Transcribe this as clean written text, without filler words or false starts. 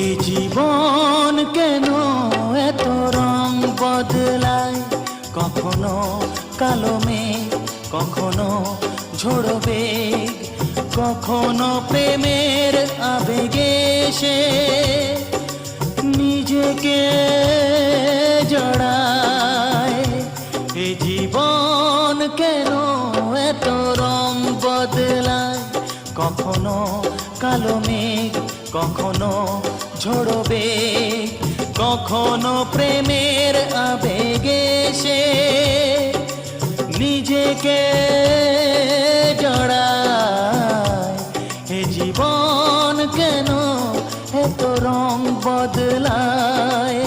এ জীবন কেন এত রং বদলায়, কখনো কালো মেঘ, কখনো ঝোড়ো বেগ, কখনো প্রেমের আবেগে সে নিজেকে জড়ায়। এ জীবন কেন এত রং বদলায়, কখনো কালো মেঘ, কখনো ঝোড়ো বেগ, কখনো প্রেমের আবেগে সে নিজেকে জড়ায়। এ জীবন কেন এত রং বদলায়।